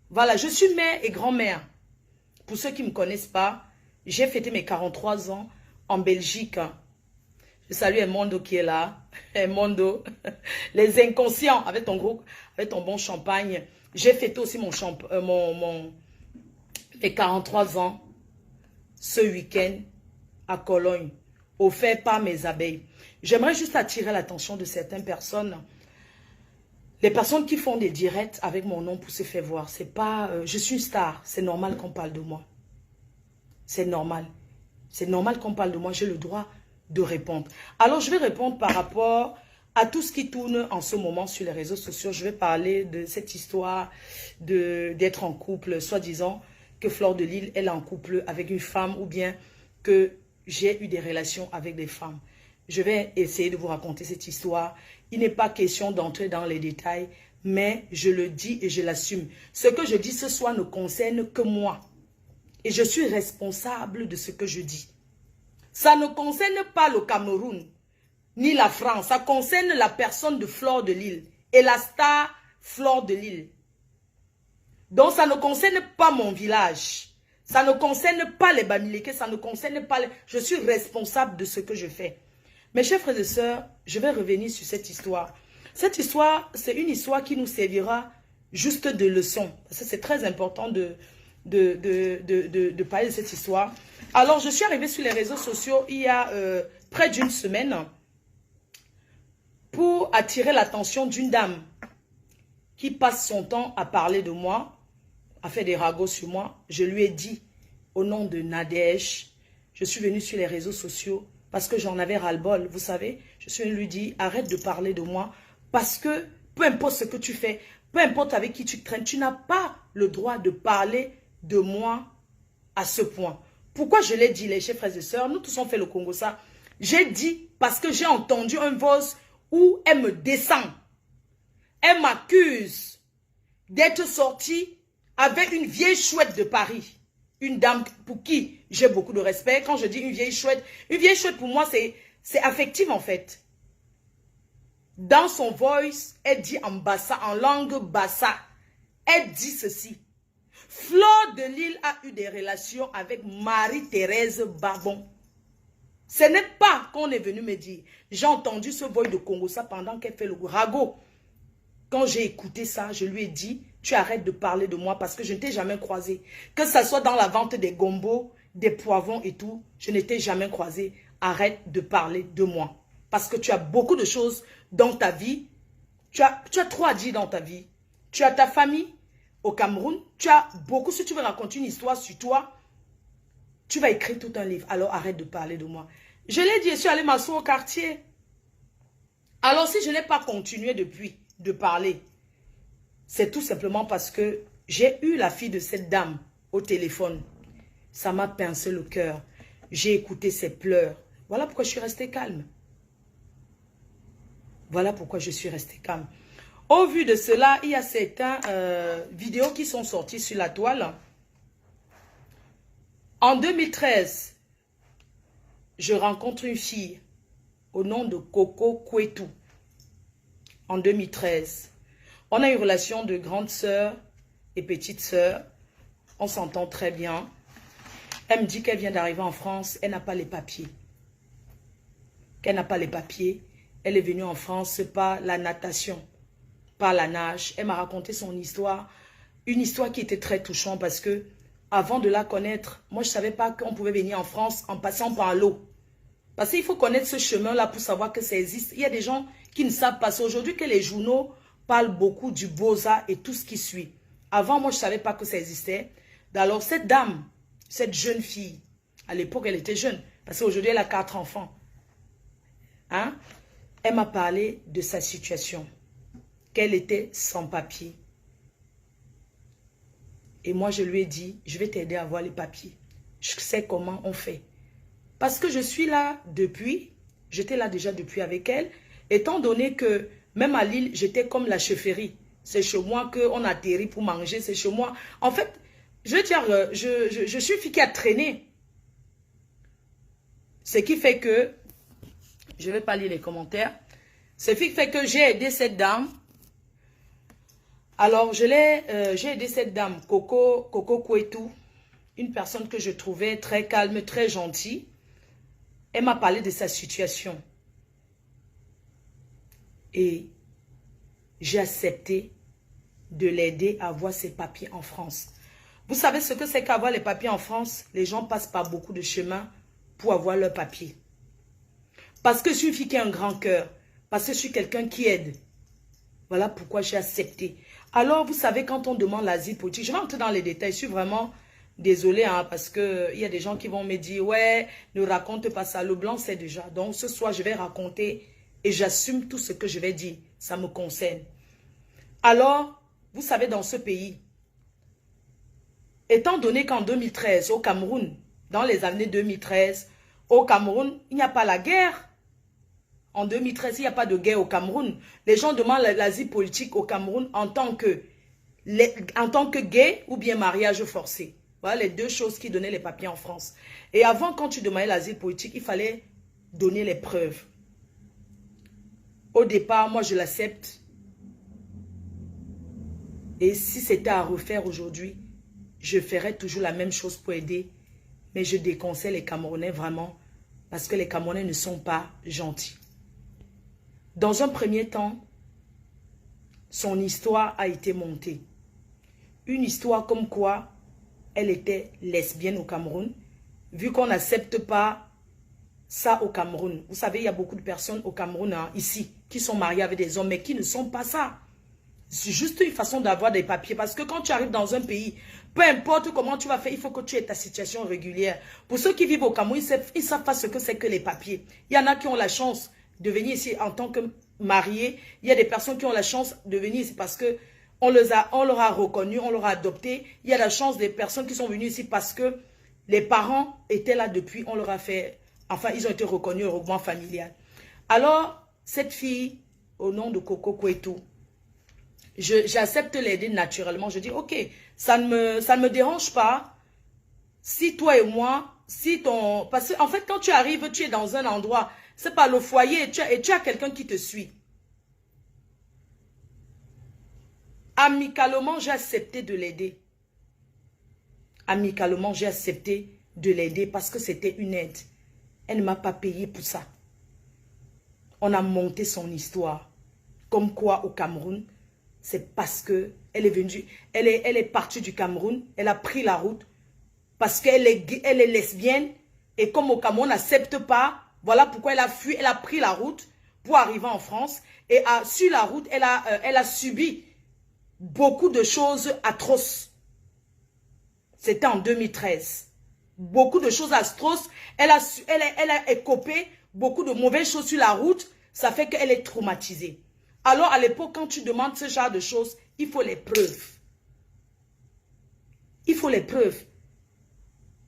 Voilà, je suis mère et grand-mère. Pour ceux qui ne me connaissent pas, j'ai fêté mes 43 ans en Belgique. Je salue Emondo qui est là. Emondo. Les inconscients avec ton groupe, avec ton bon champagne. J'ai fêté aussi mes 43 ans ce week-end à Cologne, offert par mes abeilles. J'aimerais juste attirer l'attention de certaines personnes. Les personnes qui font des directs avec mon nom pour se faire voir, c'est pas... je suis une star, c'est normal qu'on parle de moi. C'est normal. C'est normal qu'on parle de moi, j'ai le droit de répondre. Alors, je vais répondre par rapport à tout ce qui tourne en ce moment sur les réseaux sociaux. Je vais parler de cette histoire d'être en couple, soi-disant que Fleur de Lille, elle est en couple avec une femme ou bien que j'ai eu des relations avec des femmes. Je vais essayer de vous raconter cette histoire. Il n'est pas question d'entrer dans les détails, mais je le dis et je l'assume. Ce que je dis ce soir ne concerne que moi. Et je suis responsable de ce que je dis. Ça ne concerne pas le Cameroun, ni la France. Ça concerne la personne de Fleur de Lille et la star Fleur de Lille. Donc ça ne concerne pas mon village. Ça ne concerne pas les Bamileke, ça ne concerne pas les... Je suis responsable de ce que je fais. Mes chers frères et sœurs, je vais revenir sur cette histoire. Cette histoire, c'est une histoire qui nous servira juste de leçon. Parce que c'est très important de parler de cette histoire. Alors, je suis arrivée sur les réseaux sociaux il y a près d'une semaine pour attirer l'attention d'une dame qui passe son temps à parler de moi, à faire des ragots sur moi. Je lui ai dit, au nom de Nadège, je suis venue sur les réseaux sociaux parce que j'en avais ras-le-bol. Vous savez, je suis venue lui dire, arrête de parler de moi parce que peu importe ce que tu fais, peu importe avec qui tu traînes, tu n'as pas le droit de parler de moi à ce point. Pourquoi je l'ai dit, les chers frères et sœurs? Nous tous on fait le Congo ça. J'ai dit parce que j'ai entendu un voice où elle me descend. Elle m'accuse d'être sortie avec une vieille chouette de Paris. Une dame pour qui j'ai beaucoup de respect. Quand je dis une vieille chouette pour moi, c'est affectif en fait. Dans son voice, elle dit en bassa, en langue bassa. Elle dit ceci. Fleur de Lille a eu des relations avec Marie-Thérèse Barbon. Ce n'est pas qu'on est venu me dire. J'ai entendu ce voix de Congo ça pendant qu'elle fait le ragot. Quand j'ai écouté ça, je lui ai dit, tu arrêtes de parler de moi parce que je ne t'ai jamais croisé. Que ça soit dans la vente des gombos, des poivrons et tout, je ne t'ai jamais croisé. Arrête de parler de moi. Parce que tu as beaucoup de choses dans ta vie. Tu as trop à dire dans ta vie. Tu as ta famille au Cameroun. Tu as beaucoup, si tu veux raconter une histoire sur toi, tu vas écrire tout un livre. Alors arrête de parler de moi. Je l'ai dit, je suis allée m'asseoir au quartier. Alors si je n'ai pas continué depuis de parler, c'est tout simplement parce que j'ai eu la fille de cette dame au téléphone. Ça m'a pincé le cœur. J'ai écouté ses pleurs. Voilà pourquoi je suis restée calme. Voilà pourquoi je suis restée calme. Au vu de cela, il y a certaines vidéos qui sont sorties sur la toile. En 2013, je rencontre une fille au nom de Coco Kwetu. En 2013, on a une relation de grande sœur et petite sœur. On s'entend très bien. Elle me dit qu'elle vient d'arriver en France. Elle n'a pas les papiers. Qu'elle n'a pas les papiers. Elle est venue en France par la natation, par la nage. Elle m'a raconté son histoire. Une histoire qui était très touchante parce que avant de la connaître, moi je ne savais pas qu'on pouvait venir en France en passant par l'eau. Parce qu'il faut connaître ce chemin-là pour savoir que ça existe. Il y a des gens qui ne savent pas. C'est aujourd'hui que les journaux parlent beaucoup du Beaux-Arts et tout ce qui suit. Avant, moi, je ne savais pas que ça existait. Alors, cette dame, cette jeune fille, à l'époque, elle était jeune. Parce qu'aujourd'hui, elle a 4 enfants. Hein? Elle m'a parlé de sa situation. Qu'elle était sans papier. Et moi, je lui ai dit, je vais t'aider à avoir les papiers. Je sais comment on fait. Parce que je suis là depuis, j'étais là déjà depuis avec elle, étant donné que même à Lille, j'étais comme la chefferie. C'est chez moi qu'on atterrit pour manger, c'est chez moi. En fait, je veux dire, je suis une fille qui a traîné. Ce qui fait que, je ne vais pas lire les commentaires, ce qui fait que j'ai aidé cette dame Alors, j'ai aidé cette dame, Coco Kouetou, une personne que je trouvais très calme, très gentille. Elle m'a parlé de sa situation. Et j'ai accepté de l'aider à avoir ses papiers en France. Vous savez ce que c'est qu'avoir les papiers en France? Les gens passent par beaucoup de chemins pour avoir leurs papiers. Parce que je suis une fille qui a un grand cœur. Parce que je suis quelqu'un qui aide. Voilà pourquoi j'ai accepté. Alors, vous savez, quand on demande l'asile politique, je vais entrer dans les détails. Je suis vraiment désolée, hein, parce qu'il y a des gens qui vont me dire, ouais, ne raconte pas ça. Le blanc, c'est déjà. Donc, ce soir, je vais raconter et j'assume tout ce que je vais dire. Ça me concerne. Alors, vous savez, dans ce pays, étant donné qu'en 2013, au Cameroun, dans les années 2013, au Cameroun, il n'y a pas la guerre. En 2013, il n'y a pas de guerre au Cameroun. Les gens demandent l'asile politique au Cameroun en tant que gay ou bien mariage forcé. Voilà les deux choses qui donnaient les papiers en France. Et avant, quand tu demandais l'asile politique, il fallait donner les preuves. Au départ, moi, je l'accepte. Et si c'était à refaire aujourd'hui, je ferais toujours la même chose pour aider. Mais je déconseille les Camerounais vraiment parce que les Camerounais ne sont pas gentils. Dans un premier temps, son histoire a été montée. Une histoire comme quoi elle était lesbienne au Cameroun. Vu qu'on n'accepte pas ça au Cameroun. Vous savez, il y a beaucoup de personnes au Cameroun, hein, ici, qui sont mariées avec des hommes, mais qui ne sont pas ça. C'est juste une façon d'avoir des papiers. Parce que quand tu arrives dans un pays, peu importe comment tu vas faire, il faut que tu aies ta situation régulière. Pour ceux qui vivent au Cameroun, ils ne savent pas ce que c'est que les papiers. Il y en a qui ont la chance de venir ici en tant que mariés. Il y a des personnes qui ont la chance de venir ici parce que on leur a reconnus, on leur a adoptés. Il y a la chance des personnes qui sont venues ici parce que les parents étaient là depuis, on leur a fait, enfin, ils ont été reconnus au regroupement familial. Alors, cette fille, au nom de Coco Kouetou, j'accepte l'aider naturellement. Je dis, ok, ça ne me dérange pas. Si toi et moi, parce qu'en fait, quand tu arrives, tu es dans un endroit, c'est pas le foyer, et tu as quelqu'un qui te suit. Amicalement, j'ai accepté de l'aider. Amicalement, j'ai accepté de l'aider parce que c'était une aide. Elle ne m'a pas payé pour ça. On a monté son histoire. Comme quoi, au Cameroun, c'est parce que elle est venue, elle est partie du Cameroun, elle a pris la route parce qu'elle est lesbienne et comme au Cameroun, on n'accepte pas, voilà pourquoi elle a fui, elle a pris la route pour arriver en France et sur la route, elle a subi beaucoup de choses atroces. C'était en 2013. Beaucoup de choses atroces. Elle a écopé beaucoup de mauvaises choses sur la route. Ça fait qu'elle est traumatisée. Alors, à l'époque, quand tu demandes ce genre de choses, il faut les preuves. Il faut les preuves.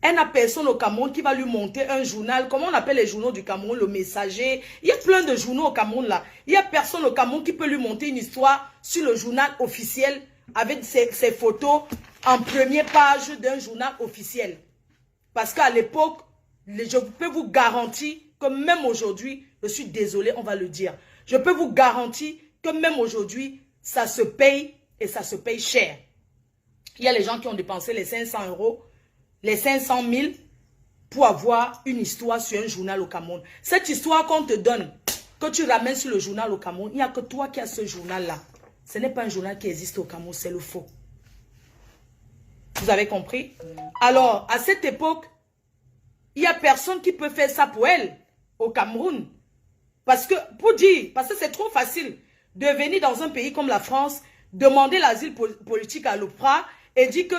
Elle n'a personne au Cameroun qui va lui monter un journal. Comment on appelle les journaux du Cameroun? Le Messager. Il y a plein de journaux au Cameroun là. Il n'y a personne au Cameroun qui peut lui monter une histoire sur le journal officiel avec ses photos en première page d'un journal officiel. Parce qu'à l'époque, je peux vous garantir que même aujourd'hui, je suis désolé, on va le dire. Je peux vous garantir que même aujourd'hui, ça se paye et ça se paye cher. Il y a les gens qui ont dépensé les 500 €, les 500 000 pour avoir une histoire sur un journal au Cameroun. Cette histoire qu'on te donne, que tu ramènes sur le journal au Cameroun, il n'y a que toi qui as ce journal-là. Ce n'est pas un journal qui existe au Cameroun, c'est le faux. Vous avez compris? Alors, à cette époque, il n'y a personne qui peut faire ça pour elle au Cameroun. Parce que c'est trop facile de venir dans un pays comme la France, demander l'asile politique à l'OPRA et dire que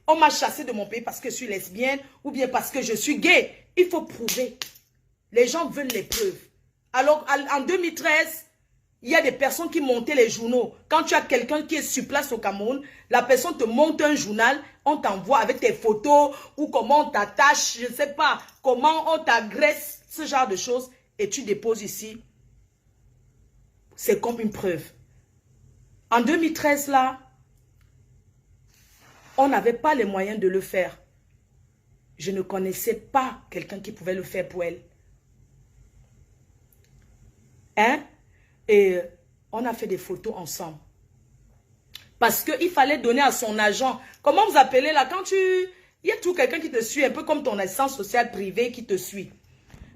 on m'a chassé de mon pays parce que je suis lesbienne ou bien parce que je suis gay. Il faut prouver. Les gens veulent les preuves. Alors, en 2013, il y a des personnes qui montaient les journaux. Quand tu as quelqu'un qui est sur place au Cameroun, la personne te monte un journal, on t'envoie avec tes photos ou comment on t'attache, je ne sais pas, comment on t'agresse, ce genre de choses, et tu déposes ici. C'est comme une preuve. En 2013, là, on n'avait pas les moyens de le faire. Je ne connaissais pas quelqu'un qui pouvait le faire pour elle. Hein? Et on a fait des photos ensemble. Parce qu'il fallait donner à son agent. Comment vous appelez là? Quand tu... Il y a tout quelqu'un qui te suit, un peu comme ton assistant social privé qui te suit.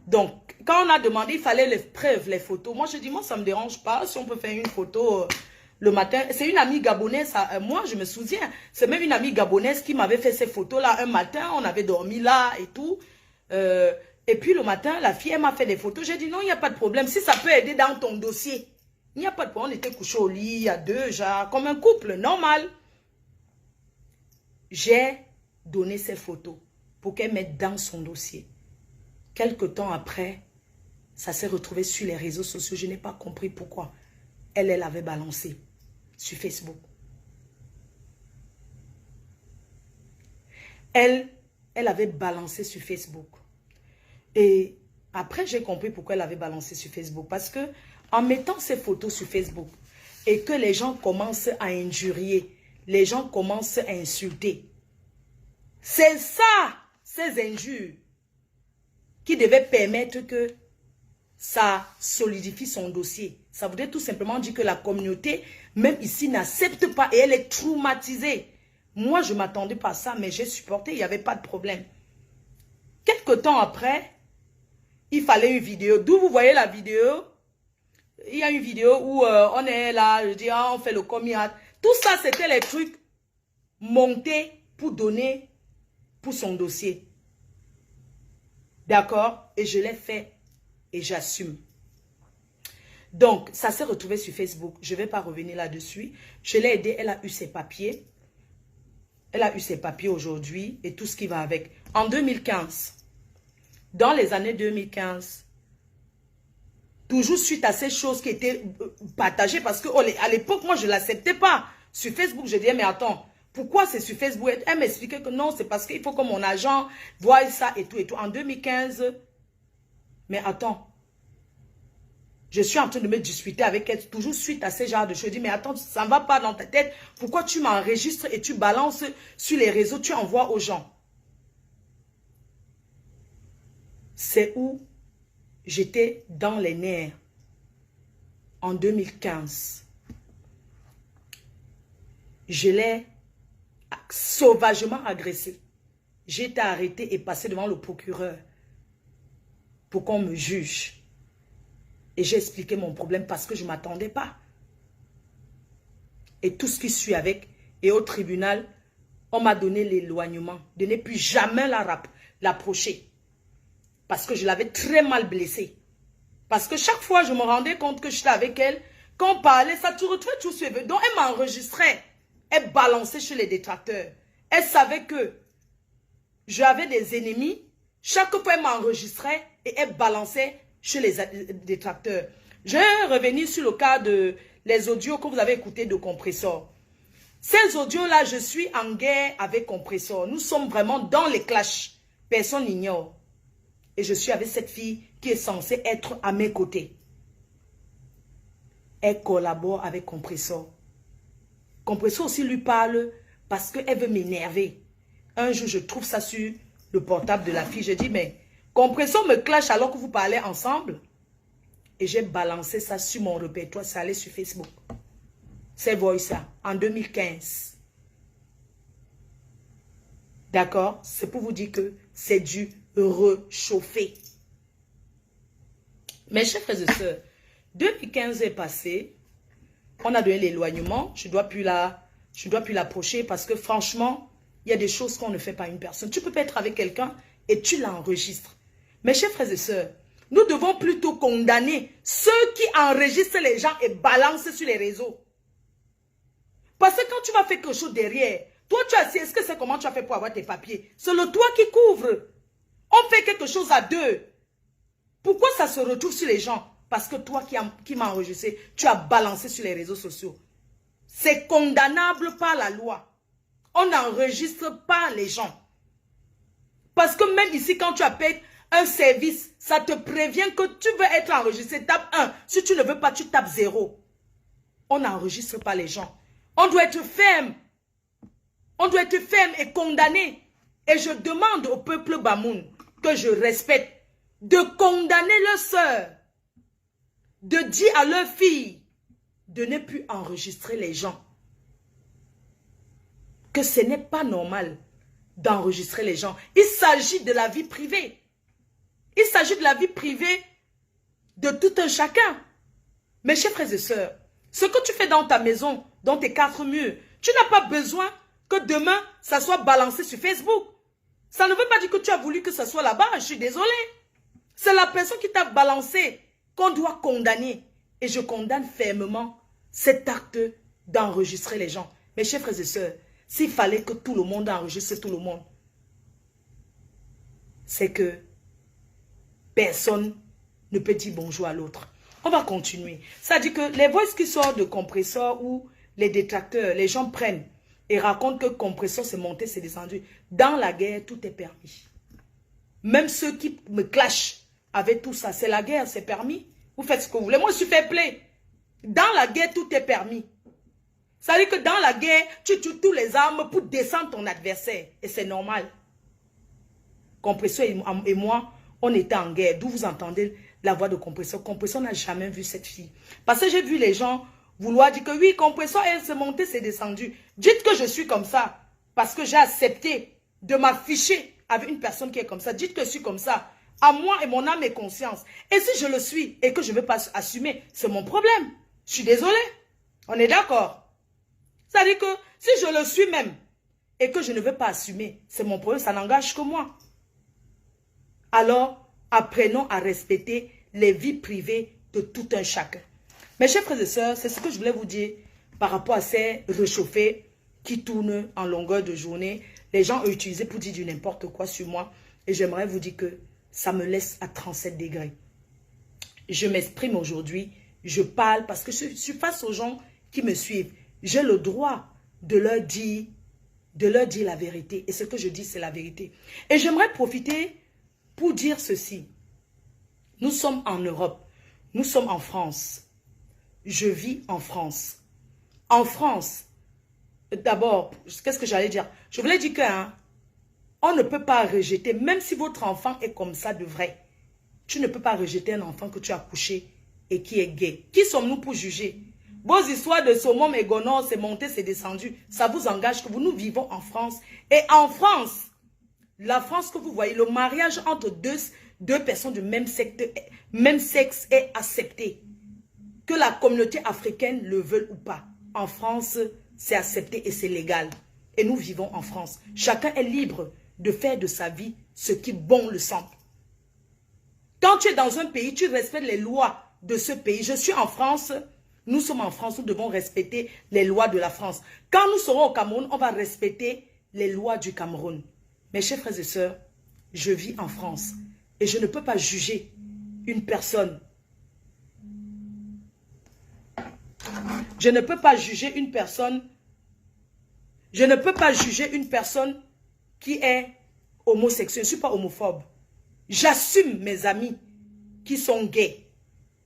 Donc, quand on a demandé, il fallait les preuves, les photos. Moi, je dis, moi, ça ne me dérange pas si on peut faire une photo le matin. C'est une amie gabonaise, moi, je me souviens. C'est même une amie gabonaise qui m'avait fait ces photos-là un matin. On avait dormi là et tout. Et puis, le matin, la fille, elle m'a fait des photos. J'ai dit, non, il n'y a pas de problème. Si ça peut aider dans ton dossier, il n'y a pas de problème. On était couchés au lit à deux, genre, comme un couple, normal. J'ai donné ces photos pour qu'elle mette dans son dossier. Quelque temps après, ça s'est retrouvé sur les réseaux sociaux. Je n'ai pas compris pourquoi. Elle avait balancé sur Facebook. Elle avait balancé sur Facebook. Et après, j'ai compris pourquoi elle avait balancé sur Facebook. Parce que en mettant ces photos sur Facebook et que les gens commencent à injurier, les gens commencent à insulter, c'est ça, ces injures, qui devaient permettre que ça solidifie son dossier. Ça voudrait tout simplement dire que la communauté, même ici, n'accepte pas et elle est traumatisée. Moi, je ne m'attendais pas à ça, mais j'ai supporté, il n'y avait pas de problème. Quelque temps après, il fallait une vidéo. D'où vous voyez la vidéo? Il y a une vidéo où on est là, je dis, on fait le comiat. Tout ça, c'était les trucs montés pour donner pour son dossier. D'accord? Et je l'ai fait et j'assume. Donc, ça s'est retrouvé sur Facebook. Je ne vais pas revenir là-dessus. Je l'ai aidée, elle a eu ses papiers. Elle a eu ses papiers aujourd'hui et tout ce qui va avec. En 2015, dans les années 2015, toujours suite à ces choses qui étaient partagées, parce qu'à l'époque, moi, je ne l'acceptais pas. Sur Facebook, je disais, mais attends, pourquoi c'est sur Facebook? Elle m'expliquait que non, c'est parce qu'il faut que mon agent voie ça et tout et tout. En 2015, mais attends, je suis en train de me disputer avec elle, toujours suite à ces genres de choses. Je dis, mais attends, ça ne va pas dans ta tête. Pourquoi tu m'enregistres et tu balances sur les réseaux, tu envoies aux gens? C'est où j'étais dans les nerfs en 2015. Je l'ai sauvagement agressé. J'ai été arrêté et passé devant le procureur pour qu'on me juge. Et j'ai expliqué mon problème parce que je ne m'attendais pas. Et tout ce qui suit avec. Et au tribunal, on m'a donné l'éloignement de ne plus jamais l'approcher. Parce que je l'avais très mal blessée. Parce que chaque fois, je me rendais compte que j'étais avec elle. Quand on parlait, ça te retrouvait tout sur eux. Donc, elle m'enregistrait. Elle balançait chez les détracteurs. Elle savait que j'avais des ennemis. Chaque fois, elle m'enregistrait et elle balançait chez les détracteurs. Je vais revenir sur le cas de les audios que vous avez écoutés de Compressor. Ces audios-là, je suis en guerre avec Compressor. Nous sommes vraiment dans les clashs. Personne n'ignore. Et je suis avec cette fille qui est censée être à mes côtés. Elle collabore avec Compressor. Compressor aussi lui parle parce qu'elle veut m'énerver. Un jour, je trouve ça sur le portable de la fille. Je dis, mais Compressor me clash alors que vous parlez ensemble. Et j'ai balancé ça sur mon répertoire. Ça allait sur Facebook. C'est ça en 2015. D'accord? C'est pour vous dire que c'est du réchauffer. Mes chers frères et sœurs, 2015 est passé. On a donné l'éloignement. Je ne dois plus l'approcher parce que franchement, il y a des choses qu'on ne fait pas à une personne. Tu peux pas être avec quelqu'un et tu l'enregistres. Mes chers frères et sœurs, nous devons plutôt condamner ceux qui enregistrent les gens et balancent sur les réseaux. Parce que quand tu vas faire quelque chose derrière, toi tu as, est-ce que c'est comment tu as fait pour avoir tes papiers? C'est le toit qui couvre. On fait quelque chose à deux. Pourquoi ça se retrouve sur les gens? Parce que toi qui m'as enregistré, tu as balancé sur les réseaux sociaux. C'est condamnable par la loi. On n'enregistre pas les gens. Parce que même ici, quand tu appelles un service, ça te prévient que tu veux être enregistré. Tape 1. Si tu ne veux pas, tu tapes 0. On n'enregistre pas les gens. On doit être ferme. On doit être ferme et condamné. Et je demande au peuple Bamoun que je respecte de condamner leurs sœurs, de dire à leurs filles de ne plus enregistrer les gens. que ce n'est pas normal d'enregistrer les gens. Il s'agit de la vie privée. Il s'agit de la vie privée de tout un chacun. Mes chers frères et sœurs, ce que tu fais dans ta maison, dans tes 4 murs, tu n'as pas besoin que demain, ça soit balancé sur Facebook. Ça ne veut pas dire que tu as voulu que ça soit là-bas, je suis désolée. C'est la personne qui t'a balancé qu'on doit condamner. Et je condamne fermement cet acte d'enregistrer les gens. Mes chers frères et sœurs, s'il fallait que tout le monde enregistre tout le monde, c'est que personne ne peut dire bonjour à l'autre. On va continuer. Ça dit que les voices qui sortent de compresseur ou les détracteurs, les gens prennent et racontent que compresseur c'est monté, c'est descendu. Dans la guerre, tout est permis. Même ceux qui me clashent avec tout ça, c'est la guerre, c'est permis. Vous faites ce que vous voulez. Moi, je suis fair play. Dans la guerre, tout est permis. Ça veut dire que dans la guerre, tu tues tous les armes pour descendre ton adversaire. Et c'est normal. Compresseur et moi, on était en guerre. D'où vous entendez la voix de Compresseur. Compresseur n'a jamais vu cette fille. Parce que j'ai vu les gens vouloir dire que oui, Compresseur, elle s'est montée, c'est descendu. Dites que je suis comme ça. Parce que j'ai accepté de m'afficher avec une personne qui est comme ça. Dites que je suis comme ça. À moi et mon âme et conscience. Et si je le suis et que je ne veux pas assumer, c'est mon problème. Je suis désolée. On est d'accord. C'est-à-dire que si je le suis même et que je ne veux pas assumer, c'est mon problème, ça n'engage que moi. Alors, apprenons à respecter les vies privées de tout un chacun. Mes chers frères et sœurs, c'est ce que je voulais vous dire par rapport à ces réchauffés qui tournent en longueur de journée. Les gens ont utilisé pour dire du n'importe quoi sur moi. Et j'aimerais vous dire que ça me laisse à 37 degrés. Je m'exprime aujourd'hui, je parle parce que je suis face aux gens qui me suivent. J'ai le droit de leur dire la vérité. Et ce que je dis, c'est la vérité. Et j'aimerais profiter pour dire ceci. Nous sommes en Europe. Nous sommes en France. Je vis en France. En France, d'abord, qu'est-ce que j'allais dire? Je voulais dire que on ne peut pas rejeter, même si votre enfant est comme ça de vrai, tu ne peux pas rejeter un enfant que tu as couché et qui est gay. Qui sommes-nous pour juger? Vos histoires de saumon et gonor, c'est monté, c'est descendu. Ça vous engage que vous. Nous vivons en France. Et en France, la France que vous voyez, le mariage entre deux personnes du même sexe est accepté. Que la communauté africaine le veuille ou pas. En France, c'est accepté et c'est légal. Et nous vivons en France. Chacun est libre de faire de sa vie ce qui bon le semble. Quand tu es dans un pays, tu respectes les lois de ce pays. Je suis en France. Nous sommes en France, nous devons respecter les lois de la France. Quand nous serons au Cameroun, on va respecter les lois du Cameroun. Mes chers frères et sœurs, je vis en France et je ne peux pas juger une personne. Je ne peux pas juger une personne. Je ne peux pas juger une personne qui est homosexuelle. Je ne suis pas homophobe. J'assume mes amis qui sont gays.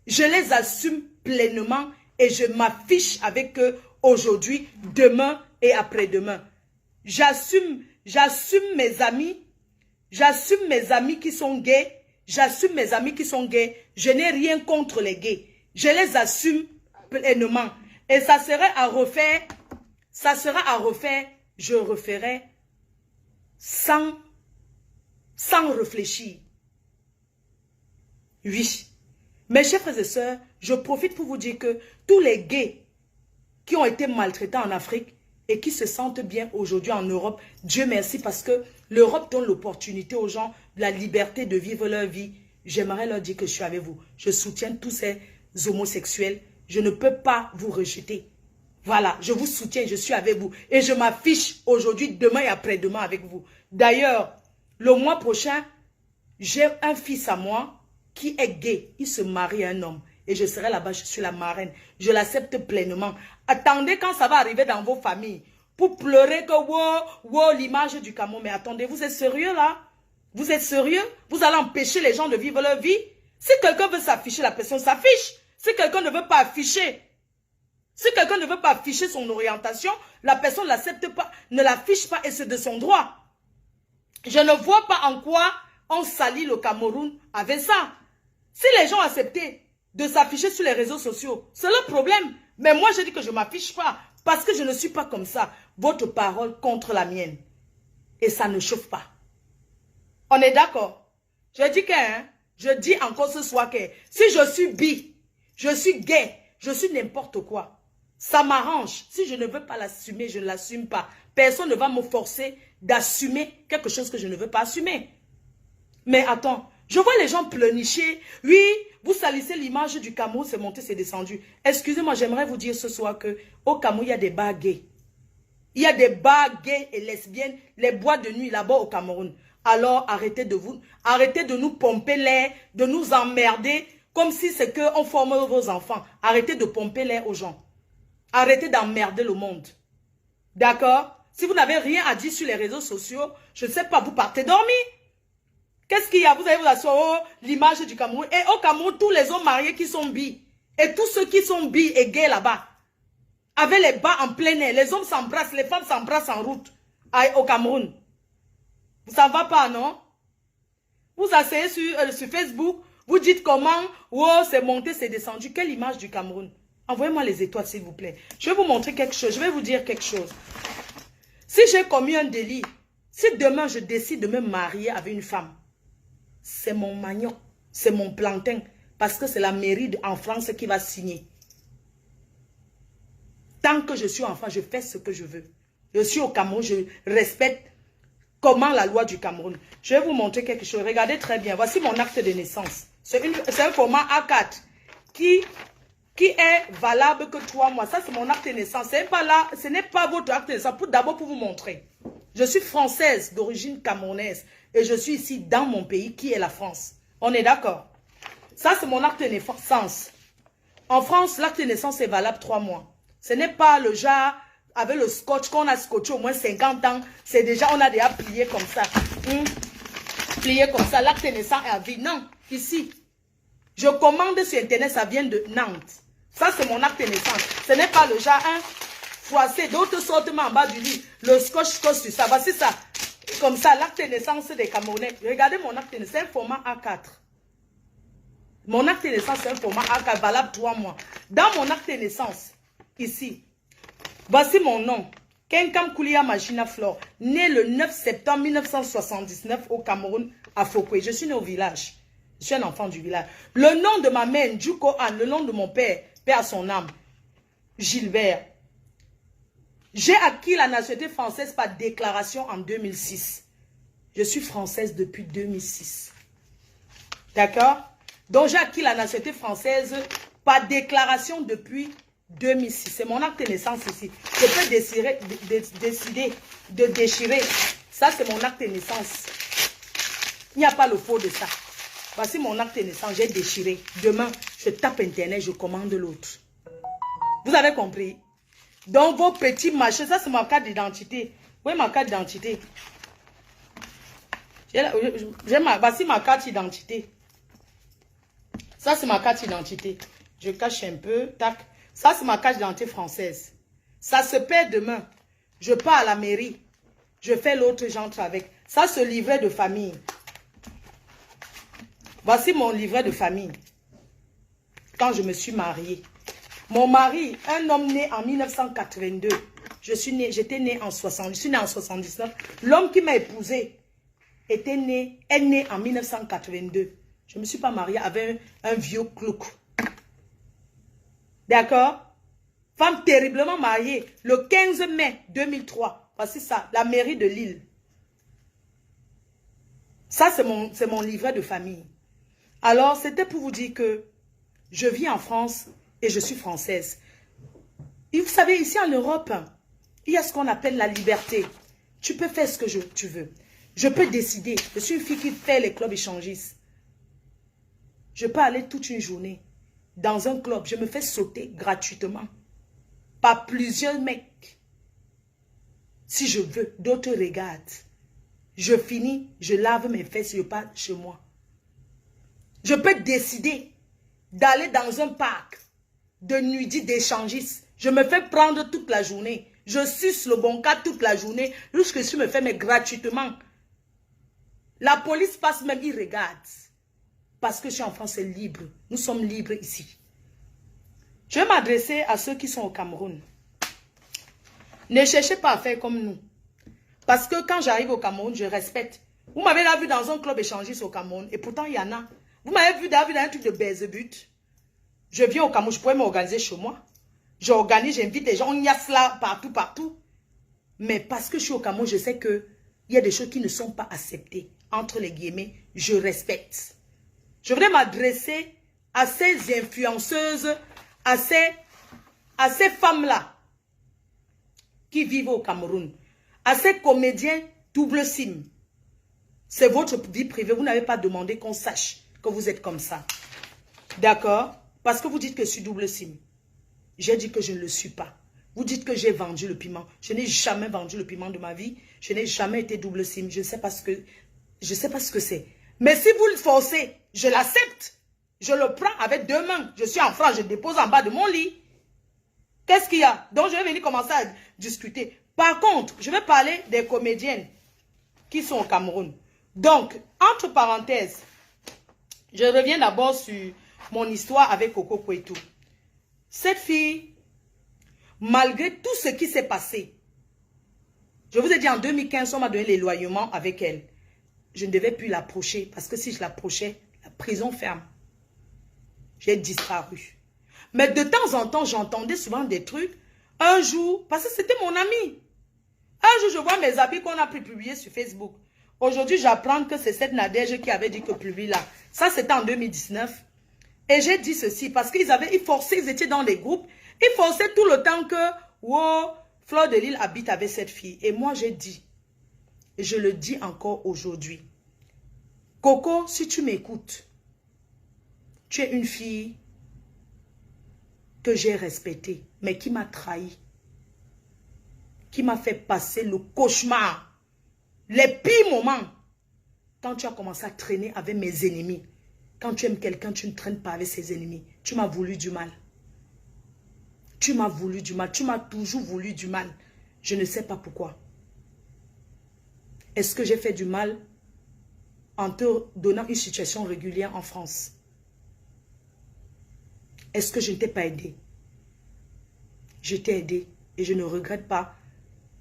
Je les assume pleinement et je m'affiche avec eux aujourd'hui, demain et après-demain. J'assume mes amis. J'assume mes amis qui sont gays. J'assume mes amis qui sont gays. Je n'ai rien contre les gays. Je les assume pleinement. Et ça serait à refaire. Ça sera à refaire. Je referai sans réfléchir. Oui. Mes chers frères et sœurs, je profite pour vous dire que tous les gays qui ont été maltraités en Afrique et qui se sentent bien aujourd'hui en Europe, Dieu merci parce que l'Europe donne l'opportunité aux gens de la liberté de vivre leur vie. J'aimerais leur dire que je suis avec vous. Je soutiens tous ces homosexuels. Je ne peux pas vous rejeter. Voilà, je vous soutiens, je suis avec vous. Et je m'affiche aujourd'hui, demain et après-demain avec vous. D'ailleurs, le mois prochain, j'ai un fils à moi qui est gay. Il se marie à un homme. Et je serai là-bas, je suis la marraine. Je l'accepte pleinement. Attendez quand ça va arriver dans vos familles. Pour pleurer que, wow, l'image du Cameroun. Mais attendez, vous êtes sérieux là? Vous êtes sérieux? Vous allez empêcher les gens de vivre leur vie? Si quelqu'un veut s'afficher, la personne s'affiche. Si quelqu'un ne veut pas afficher, son orientation, la personne ne l'accepte pas, ne l'affiche pas et c'est de son droit. Je ne vois pas en quoi on salit le Cameroun avec ça. Si les gens acceptaient de s'afficher sur les réseaux sociaux, c'est leur problème. Mais moi, je dis que je ne m'affiche pas. Parce que je ne suis pas comme ça. Votre parole contre la mienne. Et ça ne chauffe pas. On est d'accord? Je dis que, hein, je dis encore ce soir que si je suis bi, je suis gay, je suis n'importe quoi. Ça m'arrange. Si je ne veux pas l'assumer, je ne l'assume pas. Personne ne va me forcer d'assumer quelque chose que je ne veux pas assumer. Mais attends, je vois les gens pleurnicher. Oui, vous salissez l'image du Cameroun, c'est monté, c'est descendu. Excusez-moi, j'aimerais vous dire ce soir que au Cameroun, il y a des bars gays. Il y a des bars gays et lesbiennes, les boîtes de nuit là-bas au Cameroun. Alors arrêtez de nous pomper l'air, de nous emmerder, comme si c'est qu'on forme vos enfants. Arrêtez de pomper l'air aux gens. Arrêtez d'emmerder le monde. D'accord? Si vous n'avez rien à dire sur les réseaux sociaux, je ne sais pas, vous partez dormir. Qu'est-ce qu'il y a? Vous allez vous asseoir, oh, l'image du Cameroun. Et au Cameroun, tous les hommes mariés qui sont bi, et tous ceux qui sont bi et gays là-bas, avec les bas en plein air, les hommes s'embrassent, les femmes s'embrassent en route au Cameroun. Ça ne va pas, non? Vous asseyez sur Facebook, vous dites comment, oh, c'est monté, c'est descendu. Quelle image du Cameroun? Envoyez-moi les étoiles, s'il vous plaît. Je vais vous montrer quelque chose, je vais vous dire quelque chose. Si j'ai commis un délit, si demain je décide de me marier avec une femme, c'est mon manioc, c'est mon plantain, parce que c'est la mairie en France qui va signer. Tant que je suis enfant, je fais ce que je veux. Je suis au Cameroun, je respecte comment la loi du Cameroun. Je vais vous montrer quelque chose. Regardez très bien. Voici mon acte de naissance. C'est un format A4 qui est valable que 3 mois. Ça, c'est mon acte de naissance. Ce n'est pas votre acte de naissance. D'abord, pour vous montrer. Je suis française d'origine camerounaise. Et je suis ici dans mon pays qui est la France. On est d'accord? Ça, c'est mon acte de naissance. En France, l'acte de naissance est valable 3 mois. Ce n'est pas le genre avec le scotch qu'on a scotché au moins 50 ans. C'est déjà, on a déjà plié comme ça. Plié comme ça. L'acte de naissance est à vie. Non, ici. Je commande sur Internet, ça vient de Nantes. Ça, c'est mon acte de naissance. Ce n'est pas le genre, froissé. D'autres sortent en bas du lit. Le scotch sur ça. Voici ça. Comme ça, l'acte de naissance des Camerounais. Regardez mon acte de naissance. C'est un format A4. Mon acte de naissance, c'est un format A4 valable 3 mois. Dans mon acte de naissance, ici, voici mon nom. Kenkam Koulia Magina Flore, né le 9 septembre 1979 au Cameroun, à Fokwe. Je suis né au village. Je suis un enfant du village. Le nom de ma mère, Ndjuko Anne, le nom de mon père, père à son âme, Gilbert. J'ai acquis la nationalité française par déclaration en 2006. Je suis française depuis 2006. D'accord? Donc j'ai acquis la nationalité française par déclaration depuis 2006. C'est mon acte de naissance ici. Je peux décider de déchirer. Ça, c'est mon acte de naissance. Il n'y a pas le faux de ça. Voici mon acte de naissance. J'ai déchiré. Demain, je tape Internet, je commande l'autre. Vous avez compris? Donc, vos petits machins, ça, c'est ma carte d'identité. Oui, ma carte d'identité. Voici ma carte d'identité. Ça, c'est ma carte d'identité. Je cache un peu. Tac. Ça, c'est ma carte d'identité française. Ça se perd demain. Je pars à la mairie. Je fais l'autre, j'entre avec. Ça, c'est le livret de famille. Voici mon livret de famille. Quand je me suis mariée. Mon mari, un homme né en 1982. J'étais née en 60. Je suis née en 79. L'homme qui m'a épousée est né en 1982. Je ne me suis pas mariée avec un vieux clouc. D'accord? Femme terriblement mariée. Le 15 mai 2003. Voici ça. La mairie de Lille. Ça, c'est mon livret de famille. Alors, c'était pour vous dire que je vis en France et je suis française. Et vous savez, ici en Europe, il y a ce qu'on appelle la liberté. Tu peux faire ce que tu veux. Je peux décider. Je suis une fille qui fait les clubs échangistes. Je peux aller toute une journée dans un club. Je me fais sauter gratuitement par plusieurs mecs. Si je veux, d'autres regardent. Je finis, je lave mes fesses, je pars chez moi. Je peux décider d'aller dans un parc de nudis d'échangistes. Je me fais prendre toute la journée. Je suce le bon cas toute la journée. Jusque je me fais, mais gratuitement. La police passe même, ils regardent. Parce que je suis en France, c'est libre. Nous sommes libres ici. Je vais m'adresser à ceux qui sont au Cameroun. Ne cherchez pas à faire comme nous. Parce que quand j'arrive au Cameroun, je respecte. Vous m'avez là vu dans un club échangiste au Cameroun. Et pourtant, il y en a. Vous m'avez vu dans un truc de baise-but. Je viens au Cameroun, je pourrais m'organiser chez moi. J'organise, j'invite les gens. On y a cela partout, partout. Mais parce que je suis au Cameroun, je sais qu'il y a des choses qui ne sont pas acceptées. Entre les guillemets, je respecte. Je voudrais m'adresser à ces influenceuses, à ces femmes-là qui vivent au Cameroun, à ces comédiens double sim. C'est votre vie privée. Vous n'avez pas demandé qu'on sache que vous êtes comme ça. D'accord? Parce que vous dites que je suis double sim. J'ai dit que je ne le suis pas. Vous dites que j'ai vendu le piment. Je n'ai jamais vendu le piment de ma vie. Je n'ai jamais été double sim. Je ne sais pas ce que c'est. Mais si vous le forcez, je l'accepte. Je le prends avec 2 mains. Je suis en France, je le dépose en bas de mon lit. Qu'est-ce qu'il y a? Donc je vais venir commencer à discuter. Par contre, je vais parler des comédiennes qui sont au Cameroun. Donc, entre parenthèses, je reviens d'abord sur mon histoire avec Coco Kouetou. Cette fille, malgré tout ce qui s'est passé, je vous ai dit en 2015, on m'a donné l'éloignement avec elle. Je ne devais plus l'approcher parce que si je l'approchais, la prison ferme. J'ai disparu. Mais de temps en temps, j'entendais souvent des trucs. Un jour, parce que c'était mon ami. Un jour, je vois mes habits qu'on a pu publier sur Facebook. Aujourd'hui, j'apprends que c'est cette Nadège qui avait dit que publie là. Ça, c'était en 2019. Et j'ai dit ceci parce qu'ils forçaient, ils étaient dans les groupes. Ils forçaient tout le temps que, wow, Fleur de Lille habite avec cette fille. Et moi, j'ai dit, et je le dis encore aujourd'hui, Coco, si tu m'écoutes, tu es une fille que j'ai respectée, mais qui m'a trahi, qui m'a fait passer le cauchemar, les pires moments, quand tu as commencé à traîner avec mes ennemis. Quand tu aimes quelqu'un, tu ne traînes pas avec ses ennemis. Tu m'as voulu du mal. Tu m'as voulu du mal. Tu m'as toujours voulu du mal. Je ne sais pas pourquoi. Est-ce que j'ai fait du mal en te donnant une situation régulière en France? Est-ce que je ne t'ai pas aidé? Je t'ai aidé et je ne regrette pas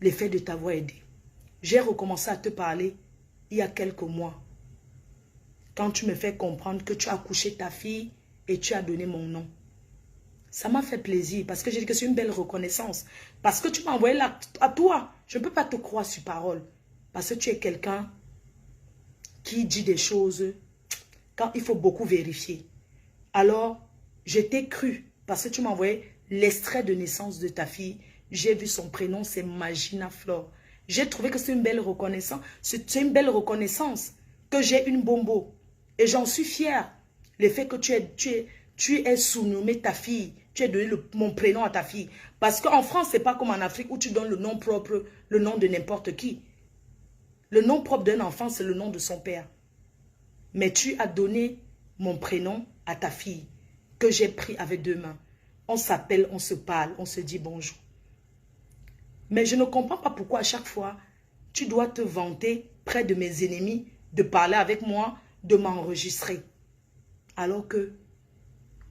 l'effet de t'avoir aidé. J'ai recommencé à te parler il y a quelques mois. Quand tu me fais comprendre que tu as couché ta fille et tu as donné mon nom. Ça m'a fait plaisir parce que j'ai dit que c'est une belle reconnaissance. Parce que tu m'as envoyé là à toi. Je ne peux pas te croire sur parole. Parce que tu es quelqu'un qui dit des choses quand il faut beaucoup vérifier. Alors, je t'ai cru parce que tu m'as envoyé l'extrait de naissance de ta fille. J'ai vu son prénom, c'est Magina Flore. J'ai trouvé que c'est une belle reconnaissance. C'est une belle reconnaissance que j'ai une bombo. Et j'en suis fière. Le fait que tu aies sous-nommé ta fille. Tu as donné mon prénom à ta fille. Parce qu'en France, ce n'est pas comme en Afrique où tu donnes le nom propre, le nom de n'importe qui. Le nom propre d'un enfant, c'est le nom de son père. Mais tu as donné mon prénom à ta fille, que j'ai pris avec 2 mains. On s'appelle, on se parle, on se dit bonjour. Mais je ne comprends pas pourquoi à chaque fois, tu dois te vanter près de mes ennemis, de parler avec moi, de m'enregistrer. Alors que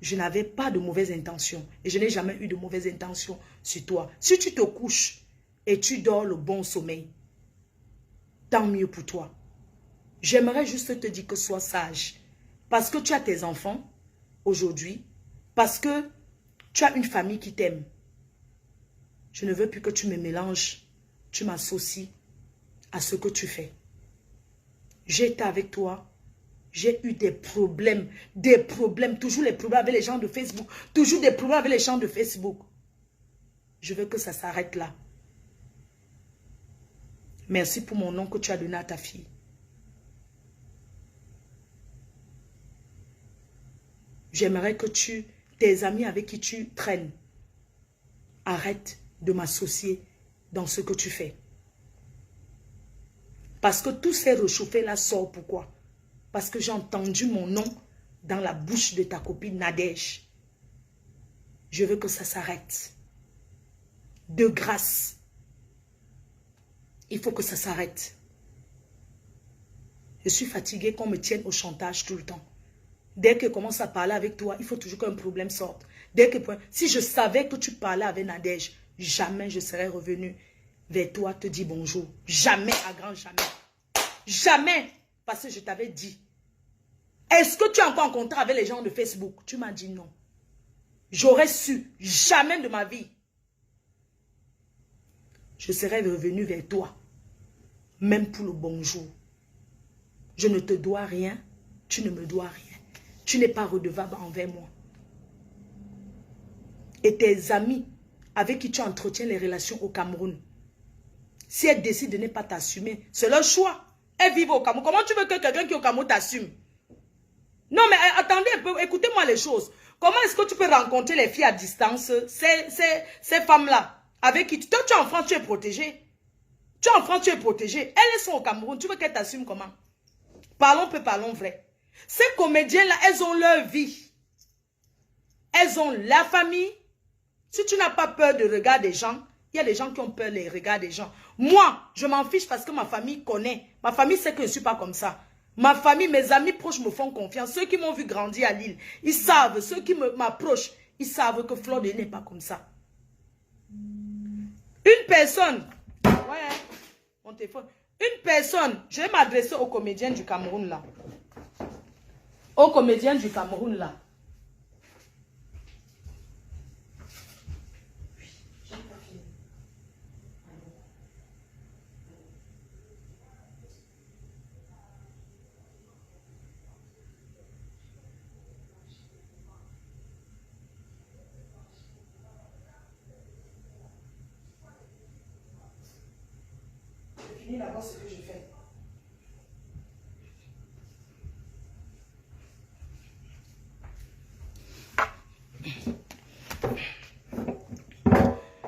je n'avais pas de mauvaises intentions. Et je n'ai jamais eu de mauvaises intentions sur toi. Si tu te couches et tu dors le bon sommeil, tant mieux pour toi. J'aimerais juste te dire que sois sage. Parce que tu as tes enfants aujourd'hui. Parce que tu as une famille qui t'aime. Je ne veux plus que tu me mélanges. Tu m'associes à ce que tu fais. J'ai été avec toi. J'ai eu des problèmes, toujours les problèmes avec les gens de Facebook, toujours des problèmes avec les gens de Facebook. Je veux que ça s'arrête là. Merci pour mon nom que tu as donné à ta fille. J'aimerais que tes amis avec qui tu traînes, arrêtent de m'associer dans ce que tu fais. Parce que tout ces réchauffés là sort pourquoi? Parce que j'ai entendu mon nom dans la bouche de ta copine Nadège. Je veux que ça s'arrête. De grâce. Il faut que ça s'arrête. Je suis fatiguée qu'on me tienne au chantage tout le temps. Dès que je commence à parler avec toi, il faut toujours qu'un problème sorte. Si je savais que tu parlais avec Nadège, jamais je serai revenu vers toi te dire bonjour. Jamais, à grand jamais. Jamais. Parce que je t'avais dit. Est-ce que tu es encore en contact avec les gens de Facebook? Tu m'as dit non. J'aurais su. Jamais de ma vie. Je serais revenu vers toi. Même pour le bonjour. Je ne te dois rien. Tu ne me dois rien. Tu n'es pas redevable envers moi. Et tes amis avec qui tu entretiens les relations au Cameroun, si elles décident de ne pas t'assumer, c'est leur choix. Elles vivent au Cameroun. Comment tu veux que quelqu'un qui est au Cameroun t'assume? Non, mais attendez un peu, écoutez-moi les choses. Comment est-ce que tu peux rencontrer les filles à distance, ces femmes-là, avec qui toi, tu es en France, tu es protégé. Tu es en France, tu es protégé. Elles sont au Cameroun, tu veux qu'elles t'assument comment? Parlons peu, parlons vrai. Ces comédiennes-là, elles ont leur vie. Elles ont la famille. Si tu n'as pas peur du regard des gens, il y a des gens qui ont peur des regards des gens. Moi, je m'en fiche parce que ma famille connaît. Ma famille sait que je ne suis pas comme ça. Ma famille, mes amis proches me font confiance. Ceux qui m'ont vu grandir à Lille, ils savent. Ceux qui m'approchent, ils savent que Flor n'est pas comme ça. Une personne, ouais, mon téléphone. Une personne, je vais m'adresser aux comédiens du Cameroun là. Aux comédiens du Cameroun là. Je finis d'abord ce que je fais.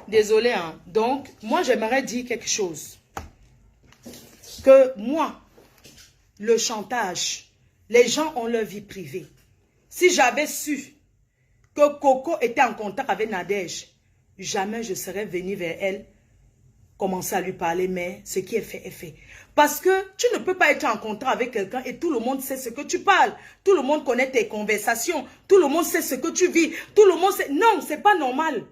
Désolé, hein. Donc, moi, j'aimerais dire quelque chose. Que moi, le chantage, les gens ont leur vie privée. Si j'avais su que Coco était en contact avec Nadège, jamais je serais venu vers elle, commencer à lui parler, mais ce qui est fait est fait. Parce que tu ne peux pas être en contact avec quelqu'un et tout le monde sait ce que tu parles. Tout le monde connaît tes conversations. Tout le monde sait ce que tu vis. Tout le monde sait... Non, c'est pas normal.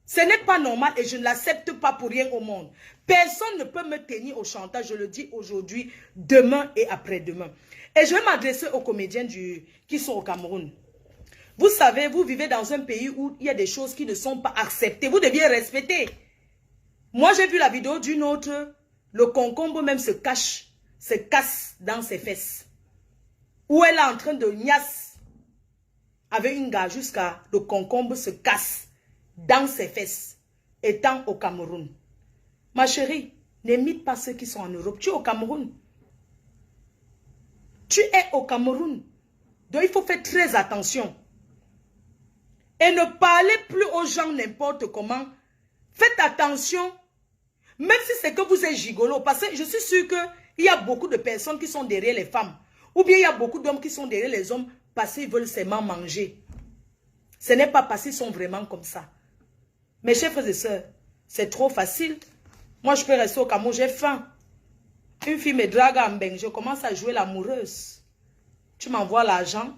Ce n'est pas normal et je ne l'accepte pas pour rien au monde. Personne ne peut me tenir au chantage, je le dis aujourd'hui, demain et après-demain. Et je vais m'adresser aux comédiens qui sont au Cameroun. Vous savez, vous vivez dans un pays où il y a des choses qui ne sont pas acceptées. Vous deviez respecter. Moi, j'ai vu la vidéo d'une autre. Le concombre même se casse dans ses fesses. Où elle est en train de niasse avec une gars jusqu'à le concombre se casse dans ses fesses, étant au Cameroun. Ma chérie, n'imite pas ceux qui sont en Europe. Tu es au Cameroun. Tu es au Cameroun. Donc, il faut faire très attention. Et ne parlez plus aux gens n'importe comment. Faites attention. Même si c'est que vous êtes gigolo. Parce que je suis sûre qu'il y a beaucoup de personnes qui sont derrière les femmes. Ou bien il y a beaucoup d'hommes qui sont derrière les hommes parce qu'ils veulent seulement manger. Ce n'est pas parce qu'ils sont vraiment comme ça. Mes chers frères et sœurs, c'est trop facile. Moi, je peux rester au Cameroun, j'ai faim. Une fille me drague en beng, je commence à jouer l'amoureuse. Tu m'envoies l'argent,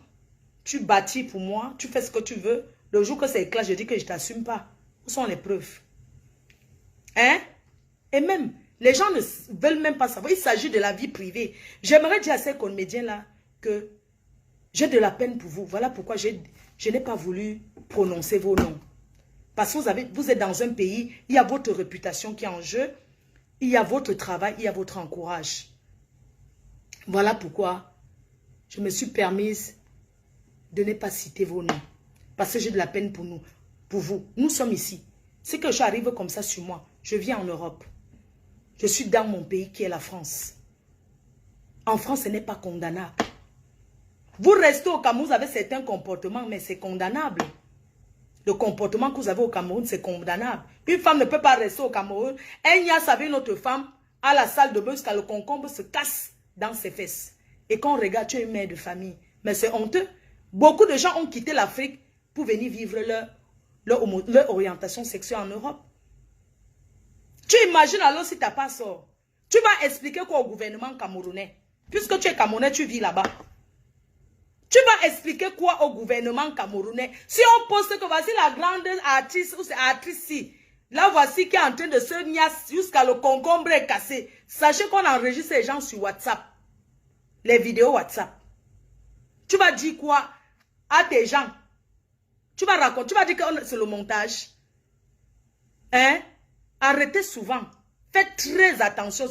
tu bâtis pour moi, tu fais ce que tu veux. Le jour que c'est éclat, je dis que je ne t'assume pas. Où sont les preuves? Hein? Et même, les gens ne veulent même pas savoir. Il s'agit de la vie privée. J'aimerais dire à ces comédiens-là que j'ai de la peine pour vous. Voilà pourquoi je n'ai pas voulu prononcer vos noms. Parce que vous êtes dans un pays, il y a votre réputation qui est en jeu, il y a votre travail, il y a votre encourage. Voilà pourquoi je me suis permise de ne pas citer vos noms. Parce que j'ai de la peine pour nous, pour vous. Nous sommes ici. C'est que j'arrive comme ça sur moi. Je viens en Europe. Je suis dans mon pays qui est la France. En France, ce n'est pas condamnable. Vous restez au Cameroun, vous avez certains comportements, mais c'est condamnable. Le comportement que vous avez au Cameroun, c'est condamnable. Une femme ne peut pas rester au Cameroun. Elle n'y a savait une autre femme à la salle de bain jusqu'à le concombre se casse dans ses fesses. Et quand on regarde, tu es une mère de famille. Mais c'est honteux. Beaucoup de gens ont quitté l'Afrique pour venir vivre leur orientation sexuelle en Europe. Tu imagines alors si tu n'as pas ça. Tu vas expliquer quoi au gouvernement camerounais? Puisque tu es camerounais, tu vis là-bas. Tu vas expliquer quoi au gouvernement camerounais? Si on poste que voici la grande artiste ou c'est artiste-ci, Là, voici qui est en train de se niasse jusqu'à le concombre est cassé. Sachez qu'on enregistre les gens sur WhatsApp. Les vidéos WhatsApp. Tu vas dire quoi à tes gens? Tu vas raconter, tu vas dire que c'est le montage. Hein? Arrêtez souvent. Faites très attention.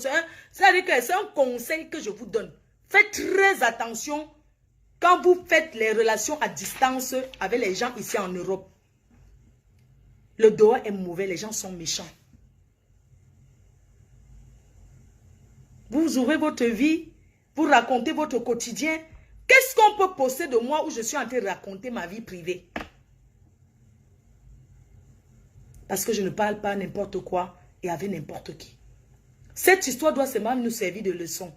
C'est-à-dire que c'est un conseil que je vous donne. Faites très attention quand vous faites les relations à distance avec les gens ici en Europe. Le dehors est mauvais, les gens sont méchants. Vous ouvrez votre vie, vous racontez votre quotidien. Qu'est-ce qu'on peut poster de moi où je suis en train de raconter ma vie privée? Parce que je ne parle pas n'importe quoi et avec n'importe qui. Cette histoire doit seulement nous servir de leçon.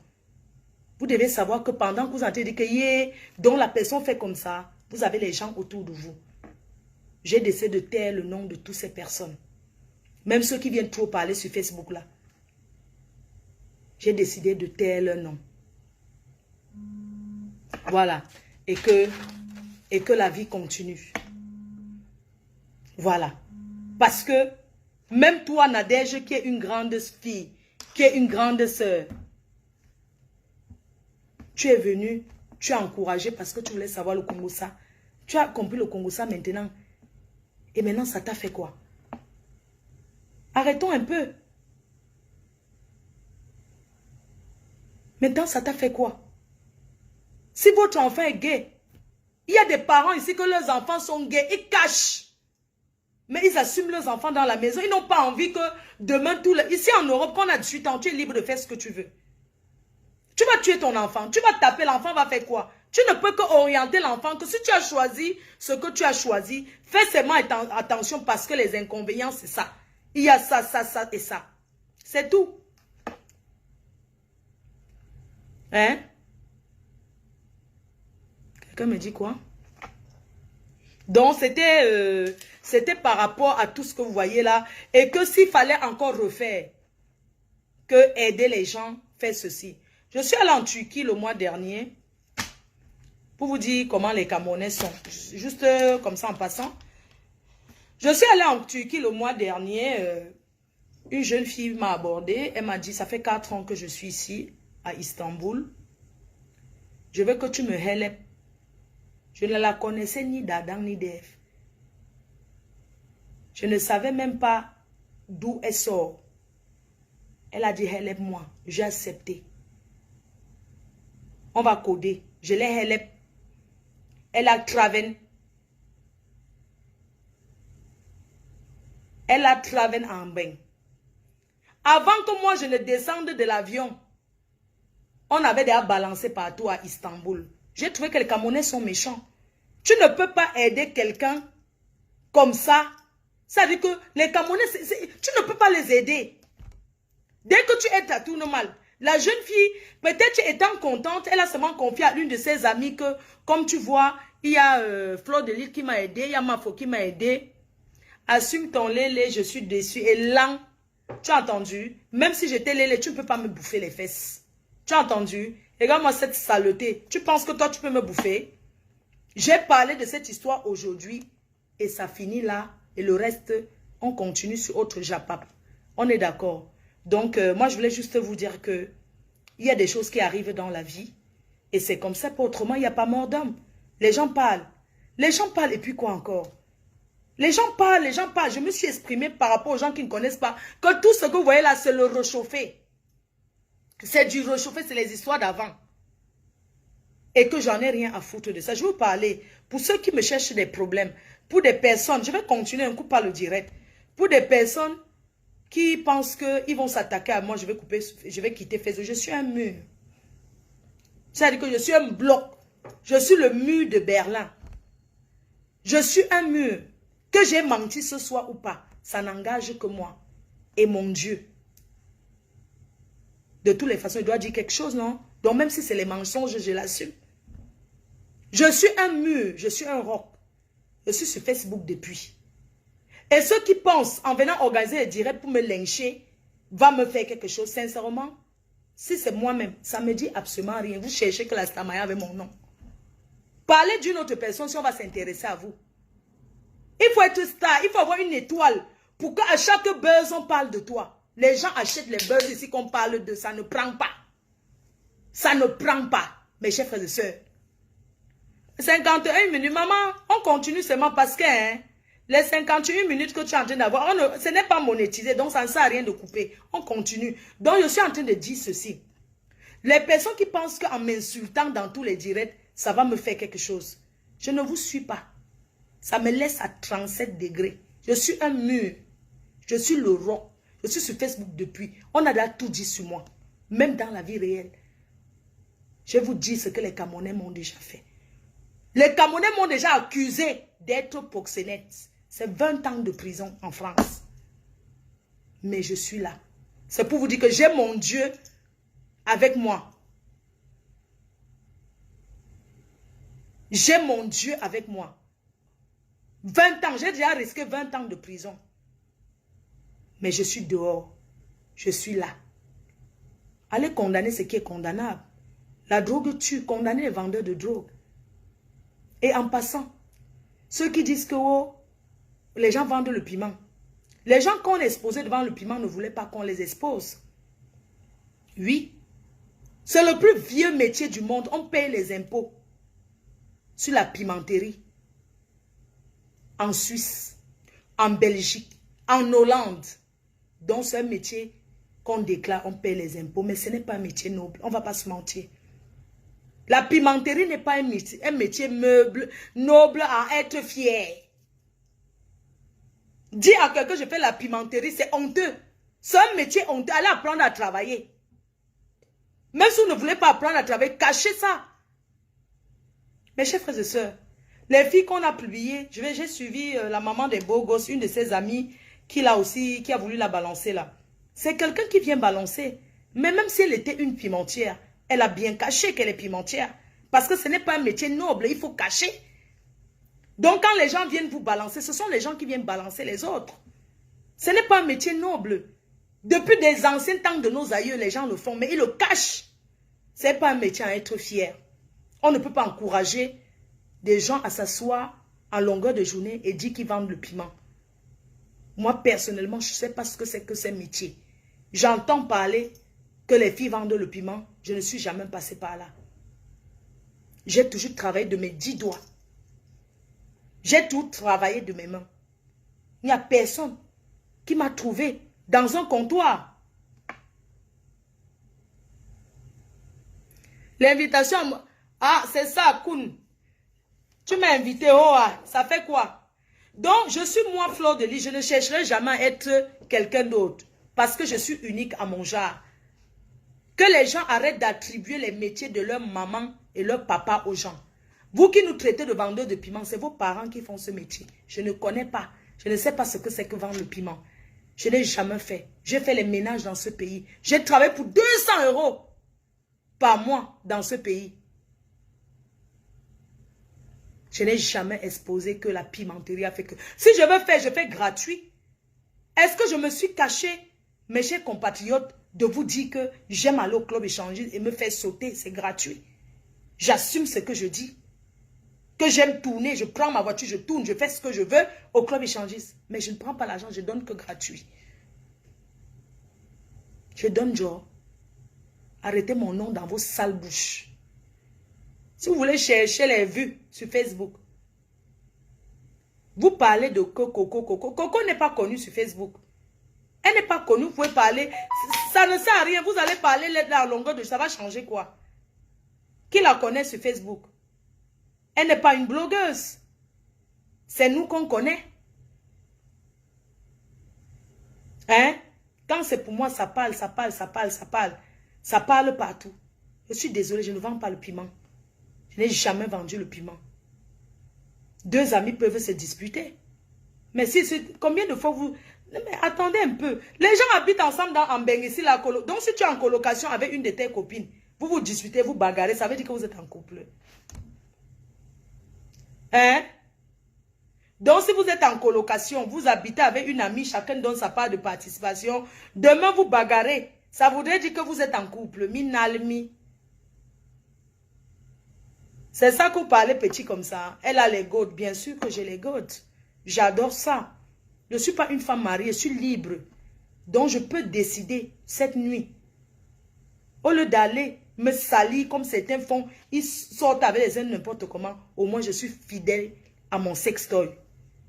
Vous devez savoir que pendant que vous entendez que dont la personne fait comme ça, vous avez les gens autour de vous. J'ai décidé de taire le nom de toutes ces personnes. Même ceux qui viennent trop parler sur Facebook là. J'ai décidé de taire leur nom. Voilà. Et que la vie continue. Voilà. Parce que même toi, Nadège, qui est une grande fille, qui est une grande sœur, tu es venu, tu as encouragé parce que tu voulais savoir le Congo-ça. Tu as compris le Congo-ça maintenant. Et maintenant, ça t'a fait quoi? Arrêtons un peu. Maintenant, ça t'a fait quoi? Si votre enfant est gay, il y a des parents ici que leurs enfants sont gays, ils cachent. Mais ils assument leurs enfants dans la maison. Ils n'ont pas envie que demain, ici en Europe, quand on a 18 ans, tu es libre de faire ce que tu veux. Tu vas tuer ton enfant, tu vas taper, l'enfant va faire quoi? Tu ne peux que orienter l'enfant, que si tu as choisi ce que tu as choisi, fais seulement attention parce que les inconvénients, c'est ça. Il y a ça, ça, ça et ça. C'est tout. Hein? Quelqu'un me dit quoi? Donc, c'était par rapport à tout ce que vous voyez là. Et que s'il fallait encore refaire, que aider les gens, faire ceci. Je suis allée en Turquie le mois dernier. Pour vous dire comment les Camerounais sont. Juste comme ça en passant. Je suis allée en Turquie le mois dernier. Une jeune fille m'a abordé. Elle m'a dit, ça fait 4 ans que je suis ici, à Istanbul. Je veux que tu me help. Je ne la connaissais ni d'Adam ni d'Ève. Je ne savais même pas d'où elle sort. Elle a dit, help-moi. J'ai accepté. On va coder. Je l'ai help. Elle a travaillé. Elle a travaillé en bain. Avant que moi je ne descende de l'avion, on avait déjà balancé partout à Istanbul. J'ai trouvé que les Camerounais sont méchants. Tu ne peux pas aider quelqu'un comme ça. Ça veut dire que les Camerounais, tu ne peux pas les aider. Dès que tu aides à tout normal, la jeune fille, peut-être étant contente, elle a seulement confié à l'une de ses amies que, comme tu vois, il y a Fleur de Lille qui m'a aidé, il y a Mafo qui m'a aidé. Assume ton lélé, je suis déçue. Et là, tu as entendu? Même si j'étais lélé, tu ne peux pas me bouffer les fesses. Tu as entendu? Regarde-moi cette saleté. Tu penses que toi, tu peux me bouffer? J'ai parlé de cette histoire aujourd'hui et ça finit là. Et le reste, on continue sur autre japap. On est d'accord? Donc, moi, je voulais juste vous dire que il y a des choses qui arrivent dans la vie. Et c'est comme ça, pour autrement, il n'y a pas mort d'homme. Les gens parlent. Les gens parlent et puis quoi encore? Les gens parlent, les gens parlent. Je me suis exprimée par rapport aux gens qui ne connaissent pas. Que tout ce que vous voyez là, c'est le réchauffé. C'est du réchauffé, c'est les histoires d'avant. Et que j'en ai rien à foutre de ça. Je vais vous parler, pour ceux qui me cherchent des problèmes, pour des personnes, je vais continuer un coup par le direct. Pour des personnes qui pensent qu'ils vont s'attaquer à moi, je vais quitter Facebook. Je suis un mur. C'est-à-dire que je suis un bloc. Je suis le mur de Berlin. Je suis un mur. Que j'ai menti ce soir ou pas, ça n'engage que moi et mon Dieu. De toutes les façons, il doit dire quelque chose, non? Donc même si c'est les mensonges, je l'assume. Je suis un mur, je suis un roc. Je suis sur Facebook depuis. Et ceux qui pensent, en venant organiser les directs pour me lyncher, va me faire quelque chose, sincèrement, si c'est moi-même, ça ne me dit absolument rien. Vous cherchez que la Stamaya avait mon nom. Parlez d'une autre personne si on va s'intéresser à vous. Il faut être star, il faut avoir une étoile Pour qu'à chaque buzz, on parle de toi. Les gens achètent les buzz ici qu'on parle de ça. Ne prend pas. Ça ne prend pas, mes chers frères et sœurs. 51 minutes, maman, on continue seulement parce que les 51 minutes que tu es en train d'avoir, ce n'est pas monétisé, donc ça ne sert à rien de couper. On continue. Donc je suis en train de dire ceci. Les personnes qui pensent qu'en m'insultant dans tous les directs, ça va me faire quelque chose. Je ne vous suis pas. Ça me laisse à 37 degrés. Je suis un mur. Je suis le roc. Je suis sur Facebook depuis. On a déjà tout dit sur moi. Même dans la vie réelle. Je vais vous dire ce que les Camerounais m'ont déjà fait. Les Camerounais m'ont déjà accusé d'être proxénète. C'est 20 ans de prison en France. Mais je suis là. C'est pour vous dire que j'ai mon Dieu avec moi. J'ai mon Dieu avec moi. 20 ans, j'ai déjà risqué 20 ans de prison. Mais je suis dehors. Je suis là. Allez condamner ce qui est condamnable. La drogue tue, condamner les vendeurs de drogue. Et en passant, ceux qui disent que oh, les gens vendent le piment. Les gens qu'on exposait devant le piment ne voulaient pas qu'on les expose. Oui. C'est le plus vieux métier du monde. On paye les impôts sur la pimenterie. En Suisse, en Belgique, en Hollande. Donc c'est un métier qu'on déclare, on paye les impôts. Mais ce n'est pas un métier noble. On ne va pas se mentir. La pimenterie n'est pas un métier noble à être fier. Dis à quelqu'un que je fais la pimenterie, c'est honteux. C'est un métier honteux. Allez apprendre à travailler. Même si vous ne voulez pas apprendre à travailler, cachez ça. Mes chers frères et sœurs, les filles qu'on a publiées, j'ai suivi la maman des beaux gosses, une de ses amies qui a voulu la balancer là. C'est quelqu'un qui vient balancer. Mais même si elle était une pimentière, elle a bien caché qu'elle est pimentière. Parce que ce n'est pas un métier noble, il faut cacher. Donc quand les gens viennent vous balancer, ce sont les gens qui viennent balancer les autres. Ce n'est pas un métier noble. Depuis des anciens temps de nos aïeux, les gens le font, mais ils le cachent. Ce n'est pas un métier à être fier. On ne peut pas encourager des gens à s'asseoir en longueur de journée et dire qu'ils vendent le piment. Moi, personnellement, je ne sais pas ce que c'est que ces métiers. J'entends parler que les filles vendent le piment. Je ne suis jamais passée par là. J'ai toujours travaillé de mes 10 doigts. J'ai tout travaillé de mes mains. Il n'y a personne qui m'a trouvé dans un comptoir. L'invitation, ah, c'est ça, Koun. Tu m'as invité, oh, ça fait quoi? Donc, je suis moi, Fleur de Lys, je ne chercherai jamais à être quelqu'un d'autre. Parce que je suis unique à mon genre. Que les gens arrêtent d'attribuer les métiers de leur maman et leur papa aux gens. Vous qui nous traitez de vendeurs de piment, c'est vos parents qui font ce métier. Je ne connais pas. Je ne sais pas ce que c'est que vendre le piment. Je n'ai jamais fait. J'ai fait les ménages dans ce pays. J'ai travaillé pour 200 € par mois dans ce pays. Je n'ai jamais exposé que la pimenterie a fait que... Si je veux faire, je fais gratuit. Est-ce que je me suis caché, mes chers compatriotes, de vous dire que j'aime aller au club échangiste et me faire sauter, c'est gratuit. J'assume ce que je dis. Que j'aime tourner, je prends ma voiture, je tourne, je fais ce que je veux au club échangiste. Mais je ne prends pas l'argent, je donne que gratuit. Je donne genre. Arrêtez mon nom dans vos sales bouches. Si vous voulez chercher les vues sur Facebook, vous parlez de Coco. Coco n'est pas connue sur Facebook. Elle n'est pas connue, vous pouvez parler. Ça ne sert à rien, vous allez parler la longueur de... Ça va changer quoi? Qui la connaît sur Facebook? Elle n'est pas une blogueuse. C'est nous qu'on connaît. Hein? Quand c'est pour moi, ça parle, ça parle, ça parle, ça parle. Ça parle partout. Je suis désolée, je ne vends pas le piment. Je n'ai jamais vendu le piment. Deux amis peuvent se disputer. Mais si, combien de fois vous... Mais attendez un peu. Les gens habitent ensemble en Benguessi, la colo. Donc si tu es en colocation avec une de tes copines, vous vous disputez, vous bagarrez, ça veut dire que vous êtes en couple. Hein? Donc si vous êtes en colocation, vous habitez avec une amie, chacun donne sa part de participation. Demain vous bagarrez. Ça voudrait dire que vous êtes en couple. Minalmi. C'est ça que vous parlez petit comme ça. Elle a les gouttes. Bien sûr que j'ai les gouttes. J'adore ça. Je ne suis pas une femme mariée, je suis libre. Donc je peux décider cette nuit. Au lieu d'aller me salir comme certains font, ils sortent avec les hommes n'importe comment. Au moins je suis fidèle à mon sextoy.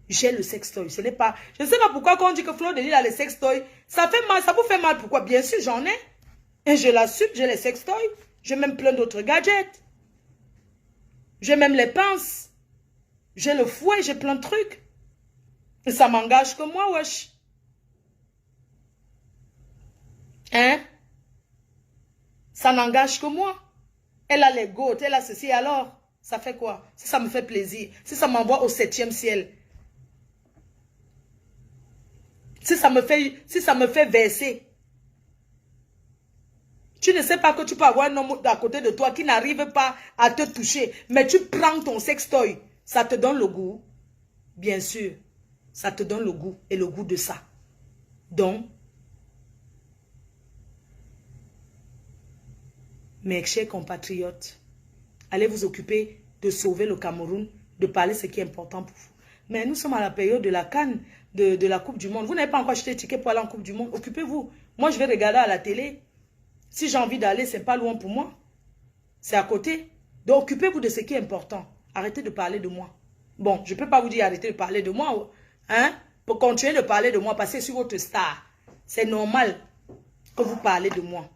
J'ai le sextoy. Ce n'est pas... Je ne sais pas pourquoi quand on dit que Fleur de Lys a le sextoy, ça fait mal, ça vous fait mal. Pourquoi? Bien sûr, j'en ai. Et je l'assume, j'ai les sextoys. J'ai même plein d'autres gadgets. J'ai même les pinces. J'ai le fouet, j'ai plein de trucs. Et ça m'engage que moi, wesh. Hein? Ça n'engage que moi. Elle a les gouttes, elle a ceci, alors, ça fait quoi? Si ça me fait plaisir, si ça m'envoie au 7e ciel, si ça me fait verser, tu ne sais pas que tu peux avoir un homme à côté de toi qui n'arrive pas à te toucher, mais tu prends ton sextoy, ça te donne le goût, bien sûr, ça te donne le goût et le goût de ça. Donc, mes chers compatriotes, allez vous occuper de sauver le Cameroun, de parler ce qui est important pour vous. Mais nous sommes à la période de la CAN, de la Coupe du Monde. Vous n'avez pas encore acheté le ticket pour aller en Coupe du Monde. Occupez-vous. Moi, je vais regarder à la télé. Si j'ai envie d'aller, ce n'est pas loin pour moi. C'est à côté. Donc, occupez-vous de ce qui est important. Arrêtez de parler de moi. Bon, je ne peux pas vous dire arrêtez de parler de moi. Hein? Pour continuer de parler de moi, passez sur votre star. C'est normal que vous parlez de moi.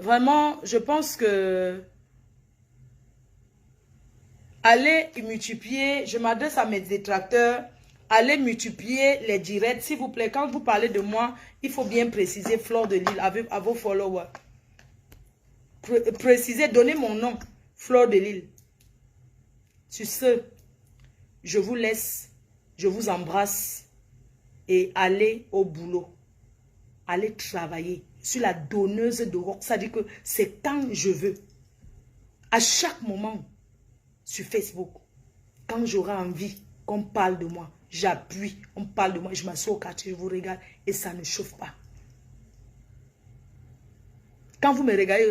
Vraiment, je pense que allez multiplier, je m'adresse à mes détracteurs, allez multiplier les directs, s'il vous plaît. Quand vous parlez de moi, il faut bien préciser Fleur de Lys à vos followers. Précisez, donnez mon nom, Fleur de Lys. Sur ce, je vous laisse, je vous embrasse et allez au boulot. Allez travailler. Je suis la donneuse de rock. Ça dit que c'est quand je veux. À chaque moment, sur Facebook, quand j'aurai envie qu'on parle de moi, j'appuie, on parle de moi, je m'assois au quartier, je vous regarde et ça ne chauffe pas. Quand vous me regardez,